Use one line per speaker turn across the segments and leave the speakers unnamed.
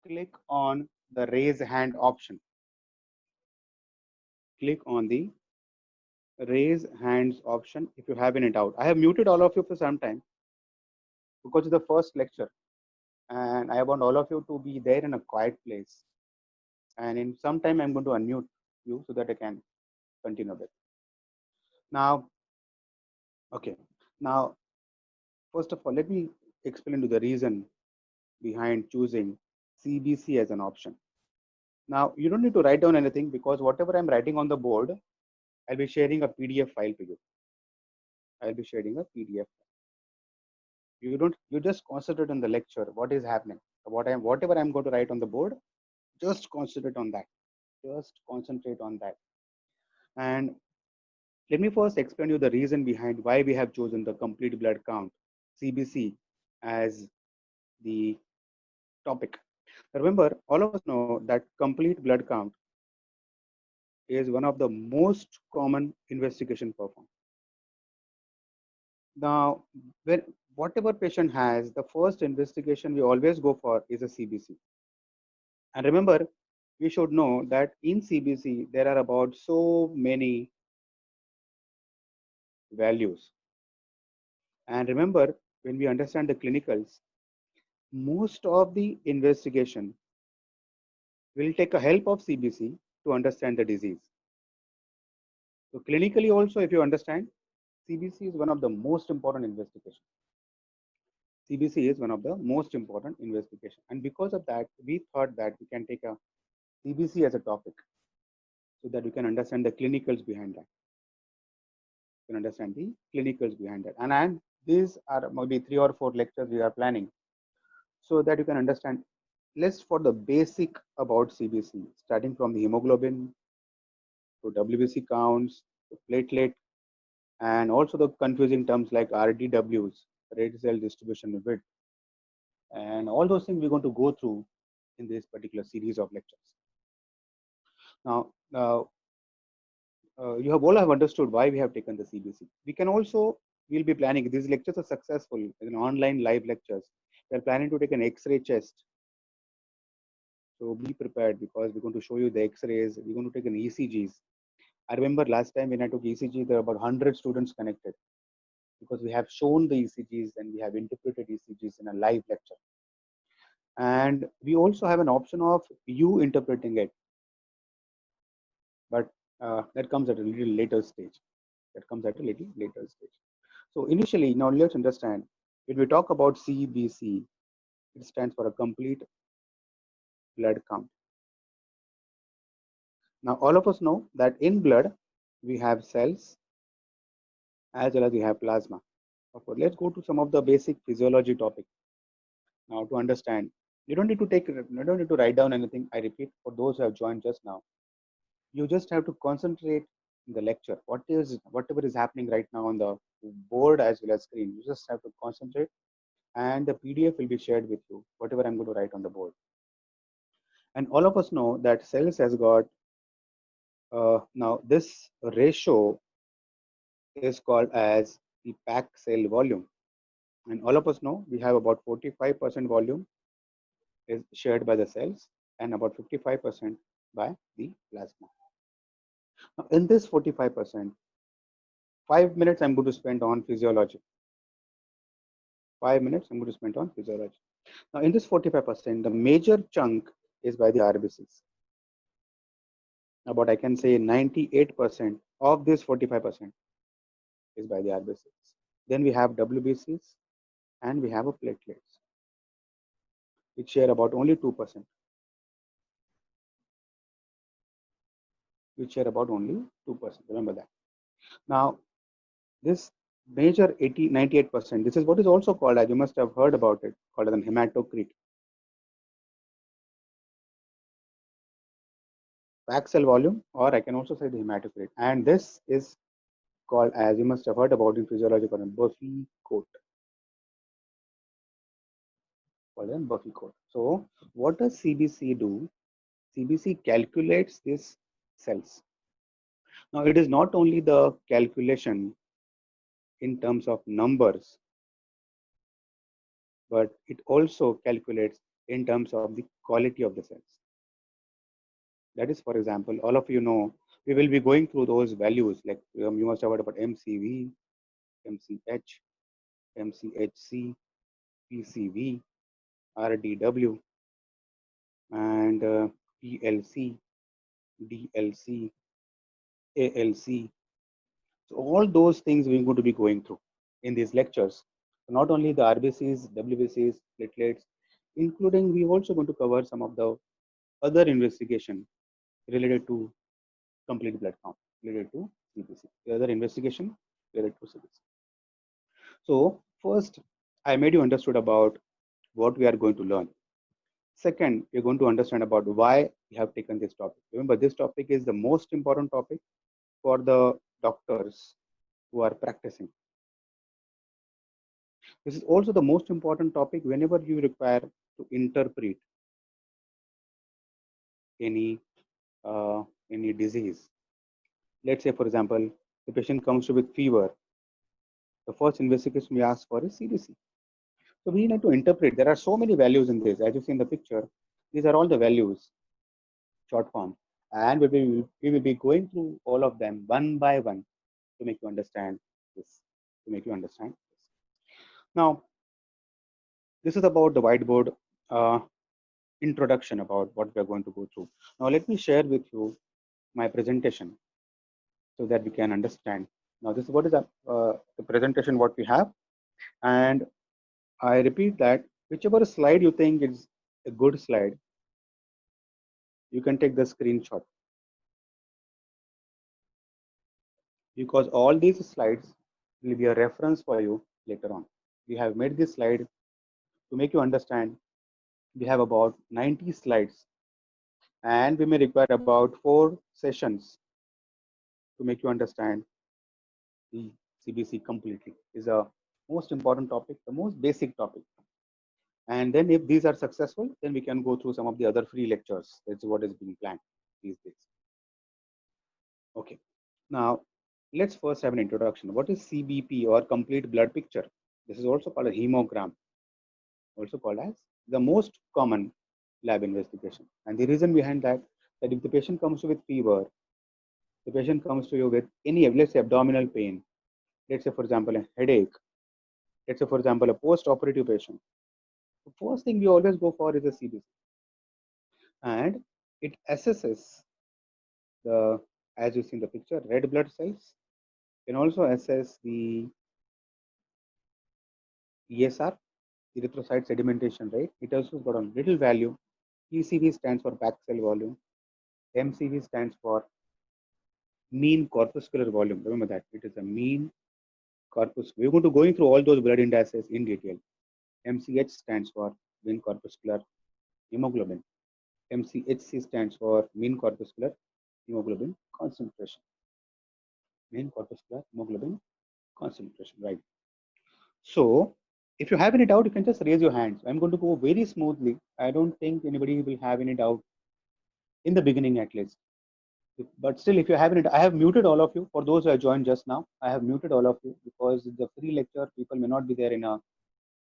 click on the raise hand option. Click on the raise hands option if you have any doubt. I have muted all of you for some time because it's the first lecture and I want all of you to be there in a quiet place. And in some time, I'm going to unmute you so that I can continue with. Now, okay. Now, first of all, let me explain to the reason behind choosing CBC as an option. Now, you don't need to write down anything because whatever I'm writing on the board, I'll be sharing a PDF file to you. I'll be sharing a PDF. You just concentrate on the lecture, what is happening, whatever I'm going to write on the board, just concentrate on that. Just concentrate on that. And let me first explain you the reason behind why we have chosen the complete blood count, CBC, as the topic. Remember, all of us know that complete blood count is one of the most common investigation performed. Now, when whatever patient has, the first investigation we always go for is a CBC. And remember, we should know that in CBC, there are about so many values. And remember, when we understand the clinicals, most of the investigation will take a help of CBC to understand the disease. So clinically also, if you understand, CBC is one of the most important investigation. CBC is one of the most important investigation. And because of that, we thought that we can take a CBC as a topic so that you can understand the clinicals behind that. You can understand the clinicals behind that. And these are maybe 3 or 4 lectures we are planning so that you can understand list for the basic about CBC, starting from the hemoglobin to WBC counts, to platelet, and also the confusing terms like RDWs, red cell distribution width, and all those things we're going to go through in this particular series of lectures. Now, you have all have understood why we have taken the CBC. We'll be planning, these lectures are successful in online live lectures. We're planning to take an X-ray chest. So be prepared because we're going to show you the X-rays. We're going to take an ECGs. I remember last time when I took ECG, there were about 100 students connected because we have shown the ECGs and we have interpreted ECGs in a live lecture. And we also have an option of you interpreting it, but that comes at a little later stage. So initially, now let's understand, when we talk about CBC, it stands for a complete blood count. Now, all of us know that in blood, we have cells as well as we have plasma. Okay, let's go to some of the basic physiology topic. Now, to understand, you don't need to write down anything. I repeat, for those who have joined just now, you just have to concentrate in the lecture. Whatever is happening right now on the board as well as screen, you just have to concentrate, and the PDF will be shared with you, whatever I'm going to write on the board. And all of us know that cells has got, now this ratio is called as the pack cell volume. And all of us know we have about 45% volume is shared by the cells and about 55% by the plasma. Now, in this 45%, 5 minutes I'm going to spend on physiology. 5 minutes I'm going to spend on physiology. Now, in this 45%, the major chunk is by the RBCs. About I can say 98% of this 45% is by the RBCs. Then we have WBCs and we have a platelets, which share about only 2%. Which share about only 2%. Remember that. Now, this major 98%, this is what is also called, as you must have heard about it, called as an hematocrit. Packed cell volume, or I can also say the hematocrit. And this is called, as you must have heard about in physiology, called a Buffy coat. Buffy coat. So, what does CBC do? CBC calculates these cells. Now, it is not only the calculation in terms of numbers, but it also calculates in terms of the quality of the cells. That is, for example, all of you know, we will be going through those values like you must have heard about MCV, MCH, MCHC, PCV, RDW, and PLC, DLC, ALC. So all those things we're going to be going through in these lectures. So not only the RBCs, WBCs, platelets, including we also going to cover some of the other investigation related to complete blood count, related to CBC. The other investigation related to CBC. So first, I made you understood about what we are going to learn. Second, you're going to understand about why we have taken this topic. Remember, this topic is the most important topic for the doctors who are practicing. This is also the most important topic whenever you require to interpret any any disease. Let's say, for example, the patient comes to with fever. The first investigation we ask for is CBC. So we need to interpret. There are so many values in this. As you see in the picture, these are all the values, short form, and we will be going through all of them one by one to make you understand this. To make you understand this. Now, this is about the whiteboard introduction about what we are going to go through. Now, let me share with you my presentation so that we can understand. Now, this is what is the presentation what we have, and I repeat that whichever slide you think is a good slide, you can take the screenshot, because all these slides will be a reference for you later on. We have made this slide to make you understand. We have about 90 slides, and we may require about 4 sessions to make you understand the CBC completely. Is a most important topic, the most basic topic. And then if these are successful, then we can go through some of the other free lectures. That's what is being planned these days. Okay. Now, let's first have an introduction. What is CBP, or complete blood picture? This is also called a hemogram, also called as the most common lab investigation. And the reason behind that, that if the patient comes to with fever, the patient comes to you with any, let's say, abdominal pain, let's say, for example, a headache, let's say, for example, a post-operative patient. The first thing we always go for is a CBC. And it assesses the, as you see in the picture, red blood cells. Can also assess the ESR, erythrocyte sedimentation rate. It also got a little value. PCV stands for packed cell volume. MCV stands for mean corpuscular volume. Remember that it is a mean corpus. We're going to going through all those blood indices in detail. MCH stands for mean corpuscular hemoglobin. MCHC stands for mean corpuscular hemoglobin concentration. Mean corpuscular hemoglobin concentration, right? So if you have any doubt, you can just raise your hands. I'm going to go very smoothly. I don't think anybody will have any doubt in the beginning at least. But still, if you have any, I have muted all of you. For those who have joined just now, I have muted all of you because the free lecture, people may not be there in a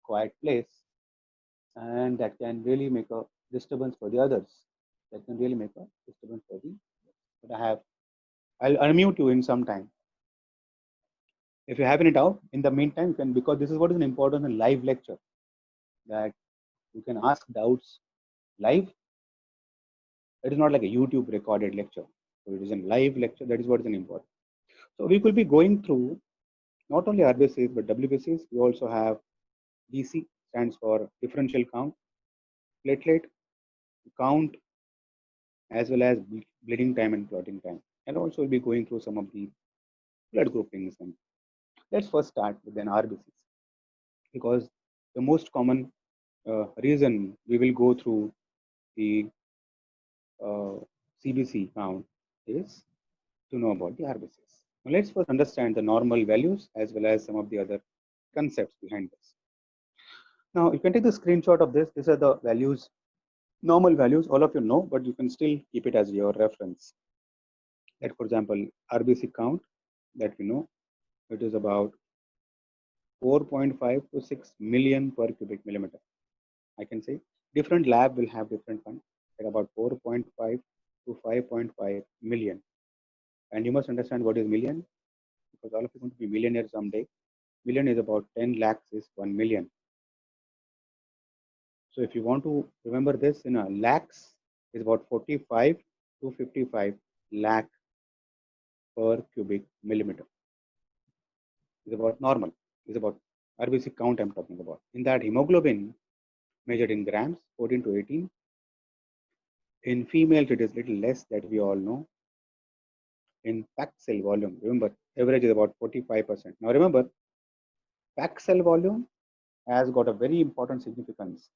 quiet place, and that can really make a disturbance for the others. That can really make a disturbance for the. But I'll unmute you in some time. If you have any doubt, in the meantime, you can, because this is what is an important in live lecture, that you can ask doubts live. It is not like a YouTube recorded lecture. So it is a live lecture. That is what is an important. So we could be going through not only RBCs but WBCs. We also have DC, stands for differential count, platelet count, as well as bleeding time and clotting time. And also we'll be going through some of the blood groupings. And let's first start with an RBCs, because the most common reason we will go through the CBC count is to know about the RBCs. Now let's first understand the normal values as well as some of the other concepts behind this. Now you can take the screenshot of this. These are the values, normal values. All of you know, but you can still keep it as your reference. Like for example, RBC count that we know, it is about 4.5 to 6 million per cubic millimeter. I can say Different lab will have different one, like about 4.5 to 5.5 million. And you must understand what is million, because all of you are going to be millionaires someday. Million is about 10 lakhs is 1 million. So if you want to remember this in a lakhs, is about 45 to 55 lakh per cubic millimeter. Is about normal. Is about RBC count I'm talking about. In that, hemoglobin measured in grams, 14 to 18. In females, it is little less, that we all know. In packed cell volume, remember, average is about 45%. Now remember, packed cell volume has got a very important significance.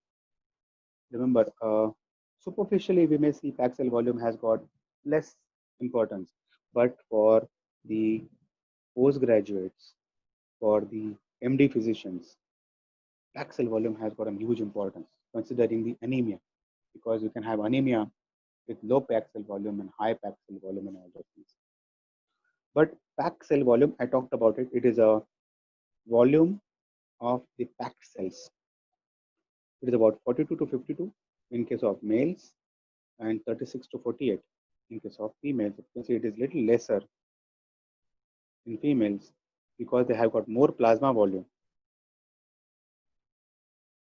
Remember, superficially we may see packed cell volume has got less importance, but for the postgraduates, for the MD physicians, packed cell volume has got a huge importance, considering the anemia, because you can have anemia with low packed cell volume and high packed cell volume and all those things. But packed cell volume, I talked about it, it is a volume of the packed cells. It is about 42 to 52 in case of males and 36 to 48 in case of females. You can see it is little lesser in females because they have got more plasma volume,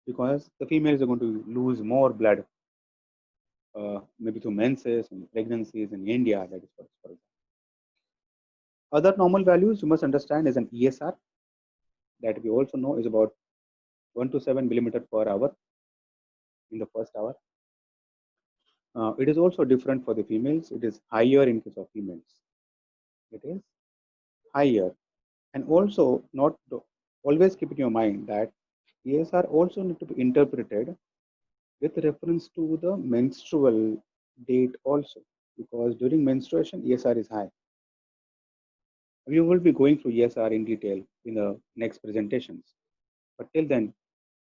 because the females are going to lose more blood, maybe through menses and pregnancies in India. That is for example. Other normal values you must understand is an ESR, that we also know is about 1 to 7 millimeter per hour in the first hour. It is also different for the females. It is higher in case of females. It is higher, and also not to, always keep in your mind that ESR also need to be interpreted with reference to the menstrual date also, because during menstruation ESR is high. We will be going through ESR in detail in the next presentations, but till then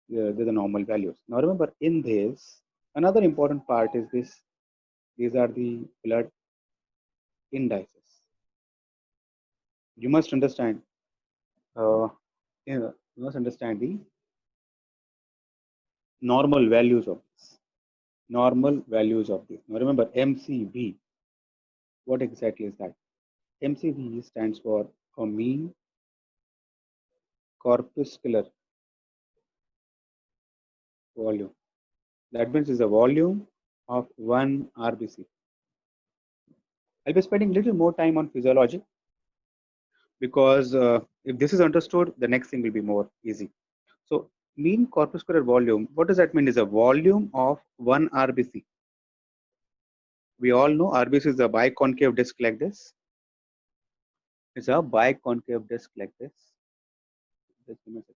they're the normal values. Now remember, in this, another important part is this. These are the blood indices. You must understand. You must understand the normal values of this. Normal values of this. Now remember, MCV. What exactly is that? MCV stands for a mean corpuscular volume. That means it's the volume of one RBC. I'll be spending a little more time on physiology, because if this is understood, the next thing will be more easy. So mean corpuscular volume, what does that mean? Is a volume of one RBC. We all know RBC is a biconcave disc like this. It's a biconcave disc like this. Just give me a second.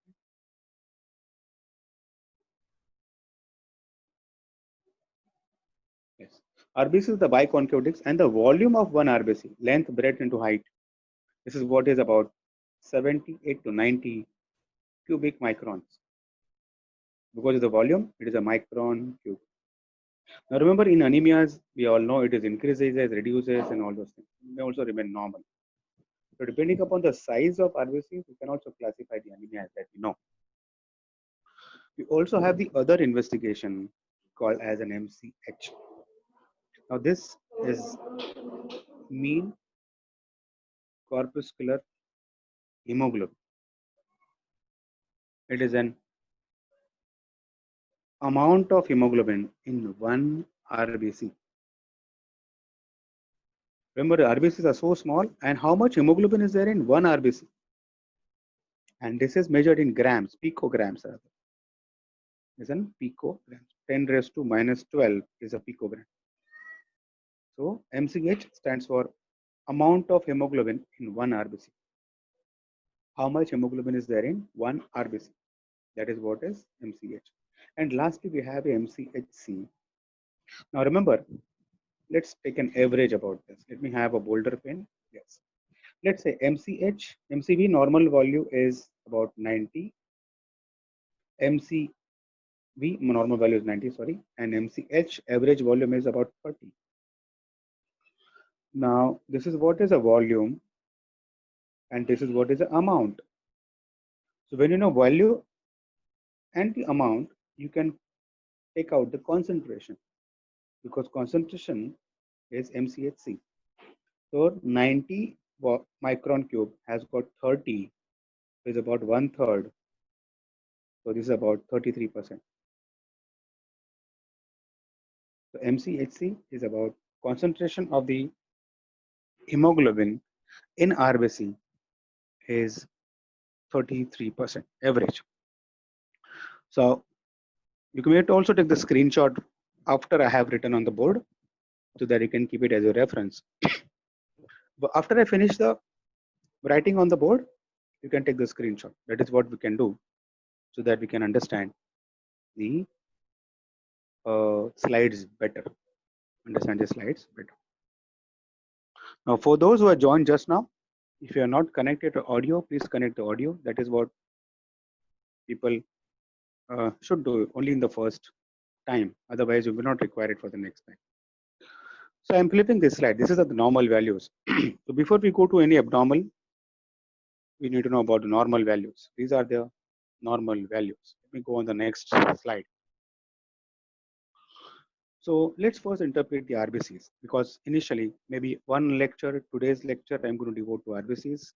Yes. RBC is the biconcave disc, and the volume of one RBC, length, breadth into height. This is what is about 78 to 90 cubic microns. Because of the volume, it is a micron cube. Now remember, in anemias, we all know it is increases, reduces, and all those things. It may also remain normal. So depending upon the size of RBCs, we can also classify the anemia that we know. We also have the other investigation called as an MCH. Now this is mean corpuscular hemoglobin. It is an amount of hemoglobin in one RBC. Remember, RBCs are so small, and how much hemoglobin is there in one RBC? And this is measured in grams, picograms. Is an picograms. 10 raised to minus 12 is a picogram. So MCH stands for amount of hemoglobin in one RBC. How much hemoglobin is there in one RBC? That is what is MCH. And lastly, we have a MCHC. Now remember, let's take an average about this. Let me have a bolder pen. Yes. Let's say MCH, MCV normal value is about 90. MCV normal value is 90, sorry. And MCH average volume is about 30. Now, this is what is a volume, and this is what is the amount. So when you know value and the amount, you can take out the concentration, because concentration is MCHC. So 90 micron cube has got 30, is about 1/3. So this is about 33%. So MCHC is about concentration of the hemoglobin in RBC is 33% average. So you can also take the screenshot after I have written on the board so that you can keep it as a reference. But after I finish the writing on the board, you can take the screenshot. That is what we can do so that we can understand the slides better. Understand the slides better. Now, for those who are joined just now, if you are not connected to audio, please connect the audio. That is what people should do only in the first time. Otherwise, you will not require it for the next time. So I'm flipping this slide. This is the normal values. So before we go to any abnormal, we need to know about the normal values. These are the normal values. Let me go on the next slide. So let's first interpret the RBCs, because initially maybe one lecture, today's lecture, I'm going to devote to RBCs,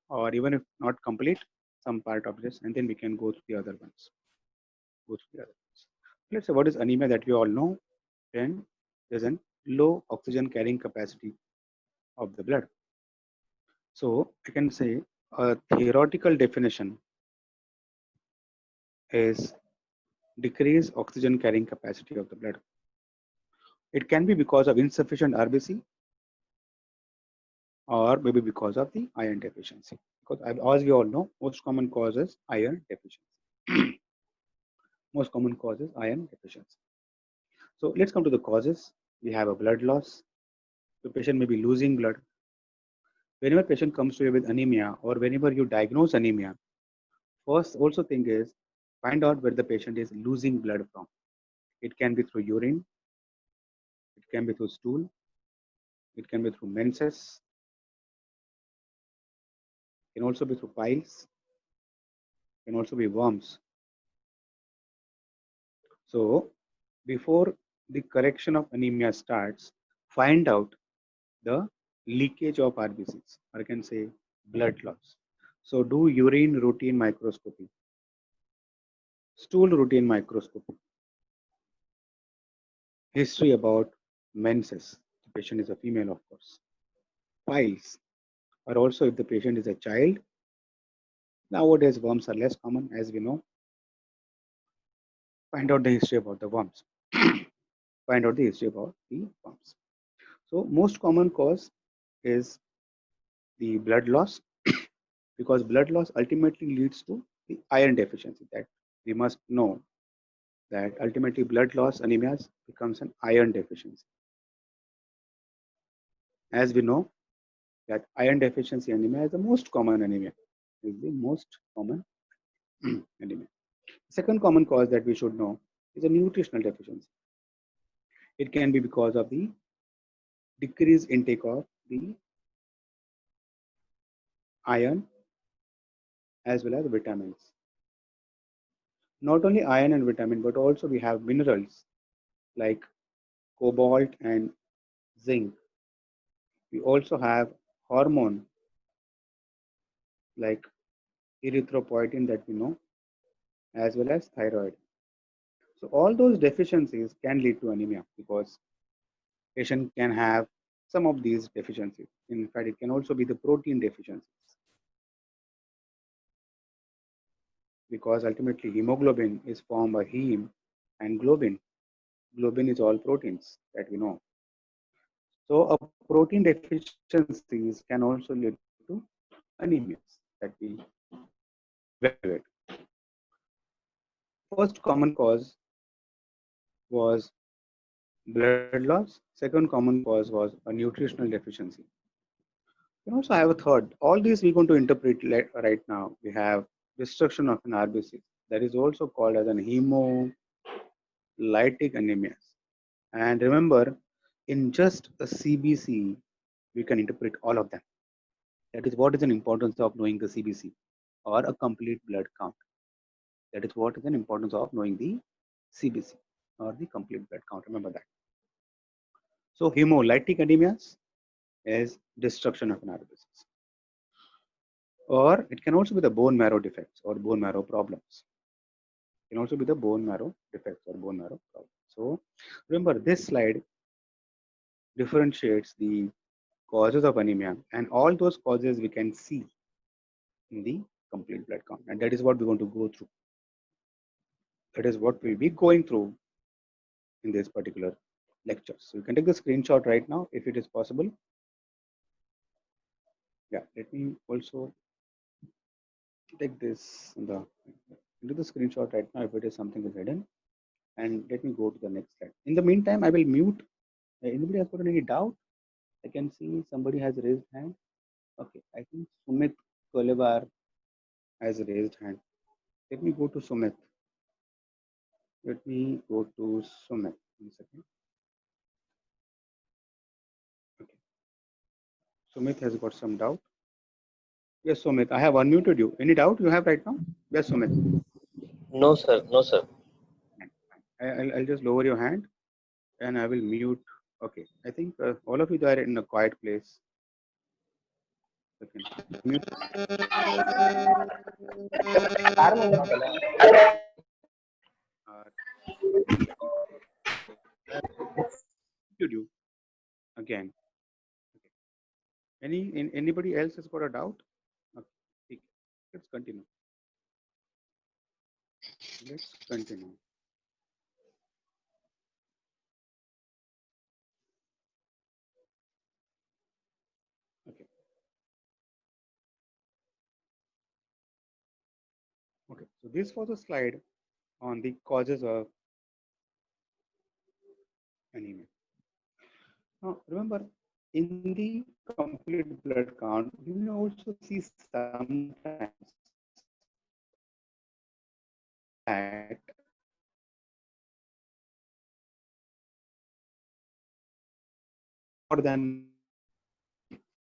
or even if not complete, some part of this, and then we can go to the other ones. Let's say what is anemia that we all know. Then there's a low oxygen carrying capacity of the blood. So I can say a theoretical definition is decreased oxygen carrying capacity of the blood. It can be because of insufficient RBC or maybe because of the iron deficiency. Because as we all know, most common cause is iron deficiency. Most common cause is iron deficiency. So let's come to the causes. We have a blood loss. The patient may be losing blood. Whenever patient comes to you with anemia, or whenever you diagnose anemia, first also thing is find out where the patient is losing blood from. It can be through urine, it can be through stool, it can be through menses, it can also be through piles, it can also be worms. So before the correction of anemia starts, find out the leakage of RBCs, or I can say blood loss. So do urine routine microscopy, stool routine microscopy, history about menses. The patient is a female, of course. Piles, or also if the patient is a child. Nowadays worms are less common, as we know. Find out the history about the worms. Find out the history about the worms. So most common cause is the blood loss, because blood loss ultimately leads to the iron deficiency. That we must know that ultimately blood loss anemia becomes an iron deficiency. As we know that iron deficiency anemia is the most common anemia. Is the most common anemia. Second common cause that we should know is a nutritional deficiency. It can be because of the decreased intake of the iron as well as vitamins. Not only iron and vitamin, but also we have minerals like cobalt and zinc. We also have hormone like erythropoietin that we know, as well as thyroid. So all those deficiencies can lead to anemia, because patient can have some of these deficiencies. In fact, it can also be the protein deficiencies, because ultimately hemoglobin is formed by heme and globin. Globin is all proteins that we know. So a protein deficiencies can also lead to anemias that we evaluate. First common cause was blood loss. Second common cause was a nutritional deficiency. We also have a third. All these we're going to interpret right now. We have destruction of an RBC. That is also called as an hemolytic anemia. And remember, in just a CBC, we can interpret all of them. That is what is an importance of knowing the CBC, or a complete blood count. That is what is an importance of knowing the CBC. or the complete blood count. Remember that. So hemolytic anemias is destruction of an RBCs, or it can also be the bone marrow defects or bone marrow problems. It can also be the bone marrow defects or bone marrow problems. So remember, this slide differentiates the causes of anemia, and all those causes we can see in the complete blood count, and that is what we're going to go through. That is what we'll be going through in this particular lecture. So you can take the screenshot right now if it is possible. Yeah, let me also take this into the screenshot right now if it is something is hidden, and let me go to the next slide. In the meantime, I will mute. Anybody has got any doubt? I can see somebody has raised hand. Okay, I think Sumit Kolevar has raised hand. Let me go to Sumit. Let me go to Sumit. 1 second. Okay. Sumit has got some doubt. Yes, Sumit, I have unmuted you. Any doubt you have right now? Yes, Sumit.
No, sir. No, sir.
I'll just lower your hand and I will mute. Okay, I think all of you are in a quiet place. Okay. Mute. Uh, muted you again. Okay. Anybody else has got a doubt? Okay. Let's continue. Let's continue. Okay. Okay. So this was a slide on the causes of anemia. Now remember, in the complete blood count, we may also see sometimes that more than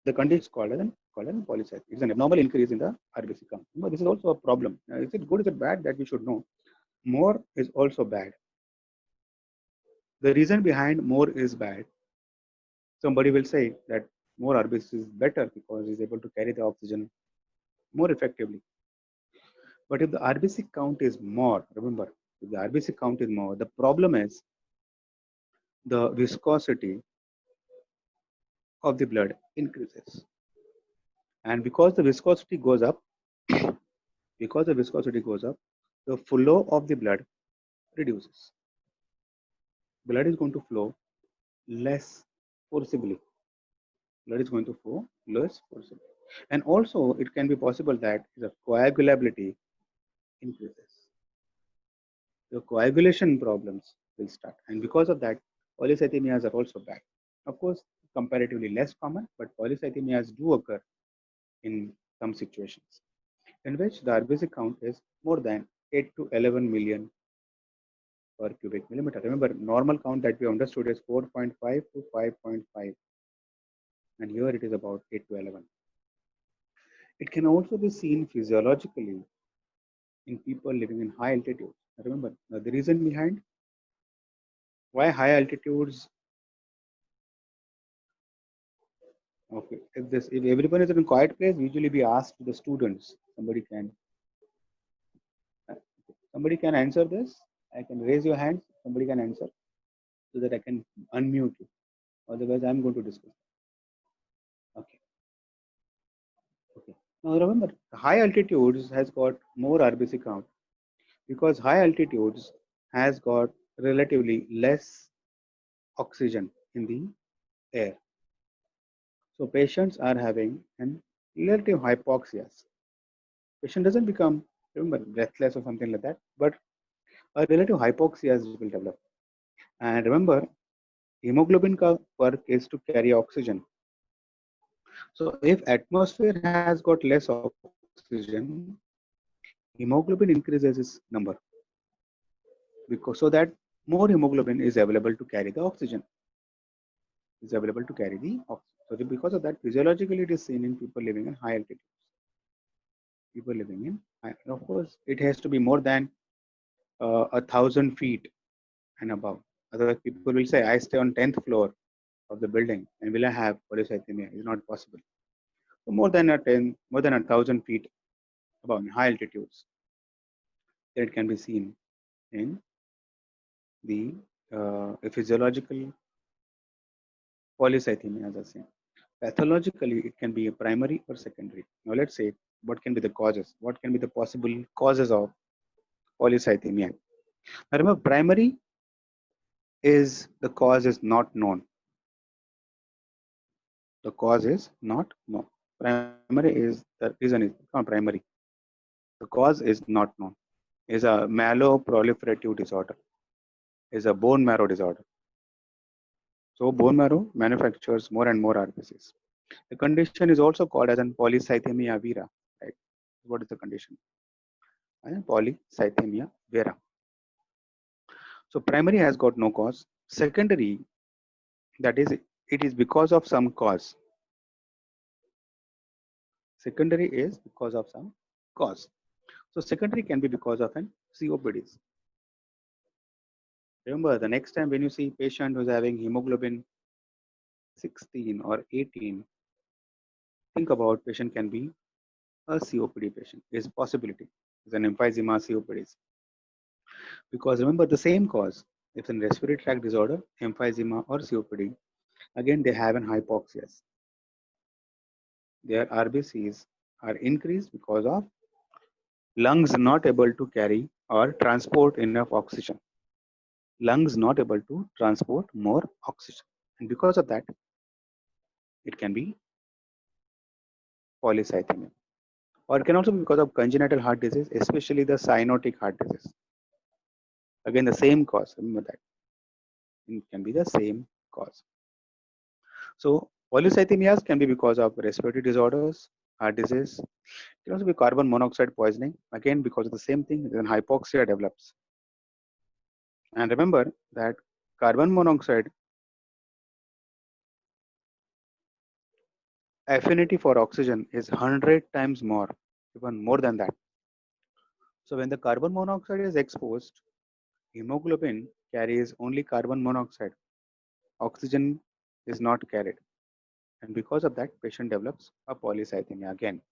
the condition is called as polycythemia. It's an abnormal increase in the RBC count. But this is also a problem. Is it good? Is it bad? That we should know. More is also bad. The reason behind more is bad. Somebody will say that more RBC is better because it's able to carry the oxygen more effectively. But if the RBC count is more, remember, if the RBC count is more, the problem is the viscosity of the blood increases. And because the viscosity goes up, the flow of the blood reduces. Blood is going to flow less forcibly. Blood is going to flow less forcibly. And also, it can be possible that the coagulability increases. The coagulation problems will start. And because of that, polycythemias are also bad. Of course, comparatively less common, but polycythemias do occur in some situations in which the RBC count is more than 8 to 11 million per cubic millimeter. Remember, normal count that we understood is 4.5 to 5.5, and here it is about 8 to 11. It can also be seen physiologically in people living in high altitudes. Remember, the reason behind why high altitudes. Okay, if everyone is in a quiet place, usually we ask the students. Somebody can answer this. I can raise your hands. Somebody can answer so that I can unmute you. Otherwise, I'm going to discuss. Okay. Okay. Now remember, high altitudes has got more RBC count because high altitudes has got relatively less oxygen in the air. So patients are having an relative hypoxia. Patient doesn't become, remember, breathless or something like that, but a relative hypoxia will develop. And remember, hemoglobin ka work is to carry oxygen. So if atmosphere has got less oxygen, hemoglobin increases its number because so that more hemoglobin is available to carry the oxygen. So because of that, physiologically it is seen in people living in high altitudes. People living in high, and of course, it has to be more than 1,000 feet and above. Otherwise, people will say, I stay on 10th floor of the building and will I have polycythemia? It's not possible. So more than 1,000 feet above in high altitudes, that can be seen in the physiological polycythemia, as I say. Pathologically, it can be a primary or secondary. Now, let's say what can be the causes? What can be the possible causes of polycythemia? Now, remember, primary is the cause is not known. The cause is not known. Primary is the reason is not primary. The cause is not known. Is a myeloproliferative disorder. Is a bone marrow disorder. So bone marrow manufactures more and more RBCs. The condition is also called as an polycythemia vera. Right? What is the condition? And polycythemia vera. So primary has got no cause. Secondary, that is, it is because of some cause. Secondary is because of some cause. So secondary can be because of an COPDs. Remember, the next time when you see patient who's having hemoglobin 16 or 18, think about patient can be a COPD patient. Is possibility. Is an emphysema COPDs. Because remember the same cause. If in respiratory tract disorder, emphysema or COPD, again they have an hypoxia. Their RBCs are increased because of lungs not able to carry or transport enough oxygen. Lungs not able to transport more oxygen. And because of that, it can be polycythemia. Or it can also be because of congenital heart disease, especially the cyanotic heart disease. Again, the same cause. Remember that. It can be the same cause. So polycythemias can be because of respiratory disorders, heart disease. It can also be carbon monoxide poisoning. Again, because of the same thing, then hypoxia develops. And remember that carbon monoxide affinity for oxygen is 100 times more, even more than that. So when the carbon monoxide is exposed, hemoglobin carries only carbon monoxide. Oxygen is not carried. And because of that, patient develops a polycythemia again.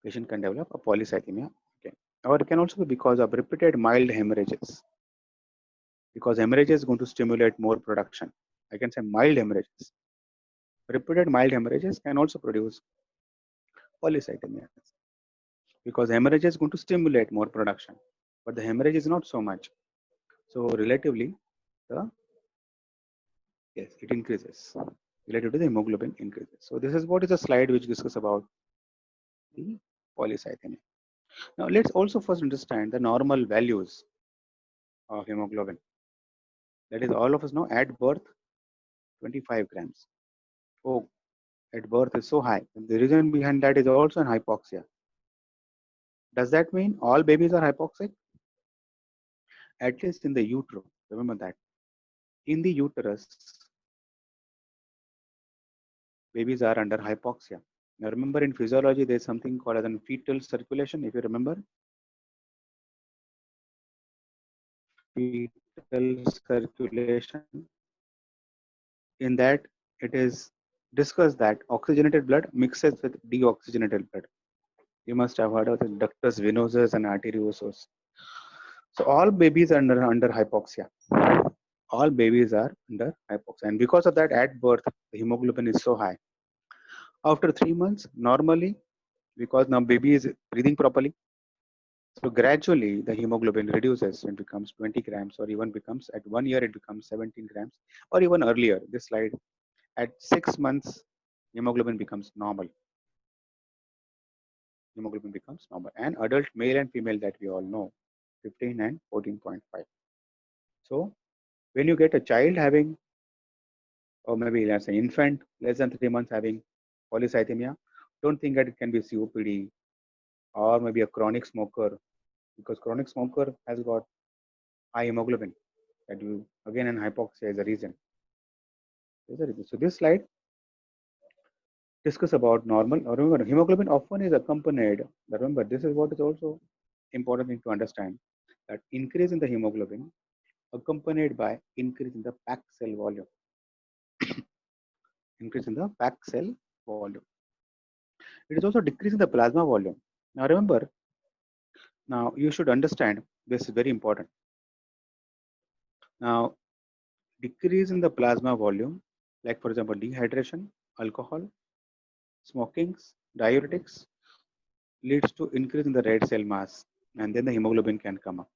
Patient can develop a polycythemia again. Or it can also be because of repeated mild hemorrhages. Because hemorrhage is going to stimulate more production. I can say mild hemorrhages. Repeated mild hemorrhages can also produce polycythemias. Because hemorrhage is going to stimulate more production, but the hemorrhage is not so much. So relatively, the yes, it increases. Relative to the hemoglobin increases. So this is what is a slide which discusses about the polycythemia. Now let's also first understand the normal values of hemoglobin. That is, all of us know at birth 25 grams. Oh, at birth is so high. And the reason behind that is also an hypoxia. Does that mean all babies are hypoxic? At least in the utero. Remember that. In the uterus, babies are under hypoxia. Now remember in physiology, there's something called as an fetal circulation, if you remember. Fetal circulation. In that, it is discussed that oxygenated blood mixes with deoxygenated blood. You must have heard of the ductus venosus and arteriosus. So all babies are under hypoxia. All babies are under hypoxia. And because of that, at birth, the hemoglobin is so high. After 3 months, normally, because now baby is breathing properly, so gradually the hemoglobin reduces and becomes 20 grams, or even becomes at 1 year it becomes 17 grams, or even earlier. This slide, at 6 months, hemoglobin becomes normal. Hemoglobin becomes normal. And adult male and female that we all know, 15 and 14.5. So when you get a child having, or maybe let's say infant less than 3 months having polycythemia, don't think that it can be COPD or maybe a chronic smoker, because chronic smoker has got high hemoglobin. That you again, and hypoxia is a reason. So this slide discuss about normal. Or remember, hemoglobin often is accompanied. Remember, this is what is also important thing to understand, that increase in the hemoglobin accompanied by increase in the packed cell volume. Increase in the packed cell volume. It is also decreasing the plasma volume. Now remember, now you should understand this is very important. Now decrease in the plasma volume, like for example dehydration, alcohol, smokings, diuretics, leads to increase in the red cell mass, and then the hemoglobin can come up.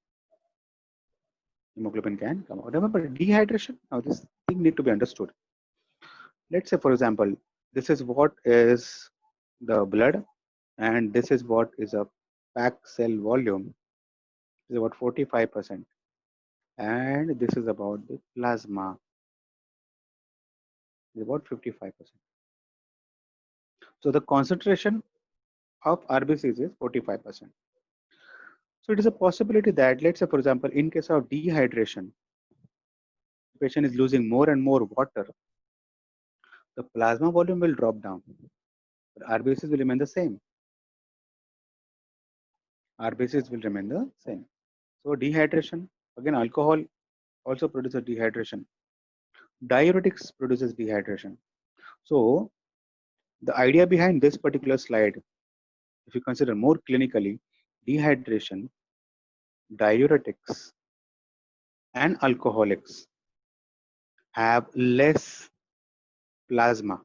Hemoglobin can come out. Remember dehydration. Now this thing need to be understood. Let's say for example, this is what is the blood, and this is what is a packed cell volume. Is about 45%, and this is about the plasma. Is about 55%. So the concentration of RBCs is 45%. So it is a possibility that, let's say for example, in case of dehydration, the patient is losing more and more water, the plasma volume will drop down, but RBCs will remain the same. RBCs will remain the same. So dehydration, again alcohol also produces dehydration. Diuretics produces dehydration. So the idea behind this particular slide, if you consider more clinically, dehydration, diuretics, and alcoholics have less plasma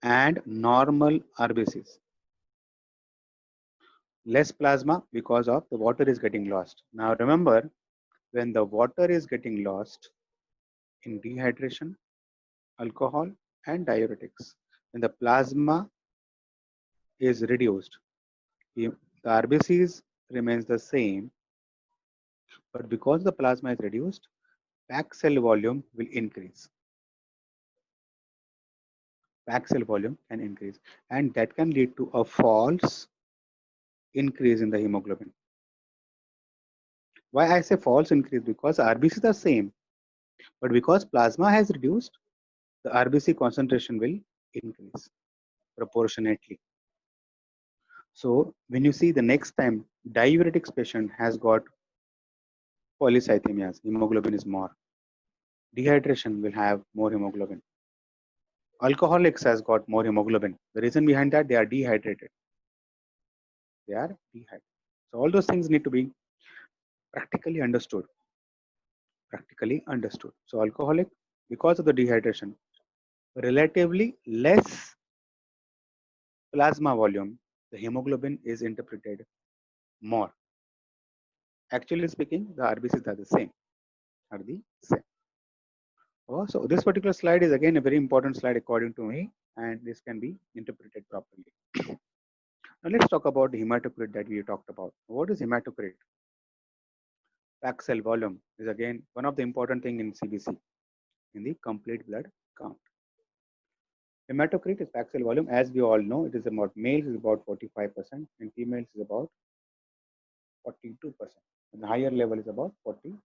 and normal RBCs. Less plasma because of the water is getting lost. Now remember, when the water is getting lost in dehydration, alcohol, and diuretics, when the plasma is reduced, the RBCs remains the same, but because the plasma is reduced, packed cell volume will increase. Packed cell volume can increase, and that can lead to a false increase in the hemoglobin. Why I say false increase? Because RBCs are same, but because plasma has reduced, the RBC concentration will increase proportionately. So when you see the next time diuretics patient has got polycythemias, hemoglobin is more. Dehydration will have more hemoglobin. Alcoholics has got more hemoglobin. The reason behind that, they are dehydrated. They are dehydrated. So all those things need to be practically understood. Practically understood. So alcoholic, because of the dehydration, relatively less plasma volume, the hemoglobin is interpreted more. Actually speaking, the RBCs are the same. Are the same. Oh, so this particular slide is again a very important slide according to me, and this can be interpreted properly. Now let's talk about the hematocrit that we talked about. What is hematocrit? Packed cell volume is again one of the important thing in CBC, in the complete blood count. Hematocrit is packed cell volume. As we all know, it is about males is about 45% and females is about 42%. And the higher level is about 42%.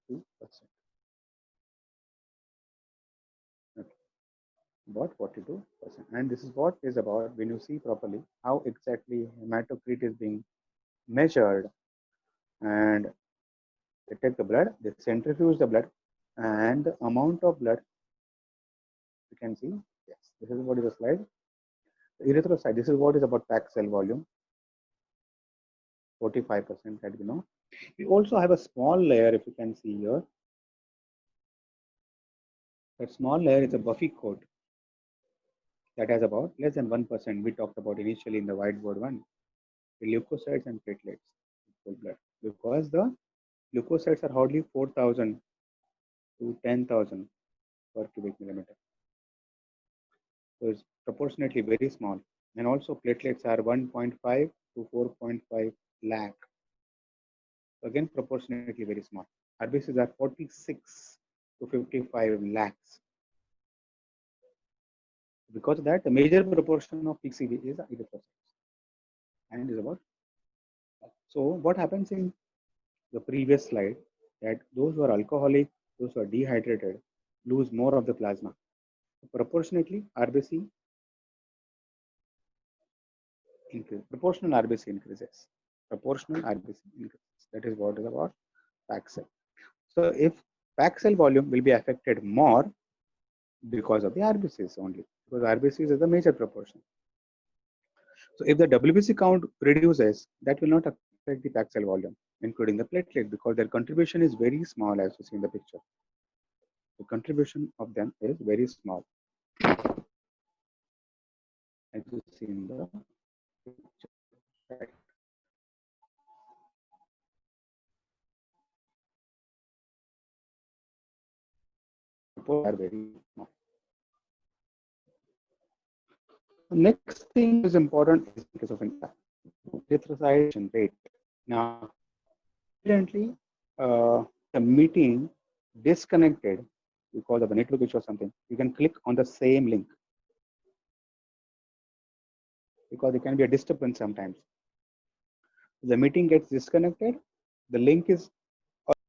Okay. About 42%. And this is what is about when you see properly how exactly hematocrit is being measured. And they take the blood, they centrifuge the blood, and the amount of blood you can see. Yes, this is what is the slide. The erythrocyte, this is what is about packed cell volume, 45% that we know. We also have a small layer, if you can see here. That small layer is a buffy coat that has about less than 1%. We talked about initially in the whiteboard one, the leukocytes and platelets, whole blood, because the leukocytes are hardly 4,000 to 10,000 per cubic millimeter. So it's proportionately very small. And also platelets are 1.5 to 4.5 lakh. So again, proportionately very small. RBCs are 46 to 55 lakhs. Because of that, the major proportion of PCV is erythrocytes and is about. So what happens in the previous slide, that those who are alcoholic, those who are dehydrated, lose more of the plasma. Proportionately, RBC increases. Proportional RBC increases. Proportional RBC increases. That is what is about. packed cell. So if packed cell volume will be affected more because of the RBCs only, because RBCs is the major proportion. So if the WBC count reduces, that will not affect the packed cell volume, including the platelet, because their contribution is very small, as you see in the picture. The contribution of them is very small, as you see in the picture. Right. Are very small. Next thing is important is in case of an erythrocyte rate. Now, evidently, the meeting disconnected because of a network issue or something. You can click on the same link because it can be a disturbance sometimes. The meeting gets disconnected. The link is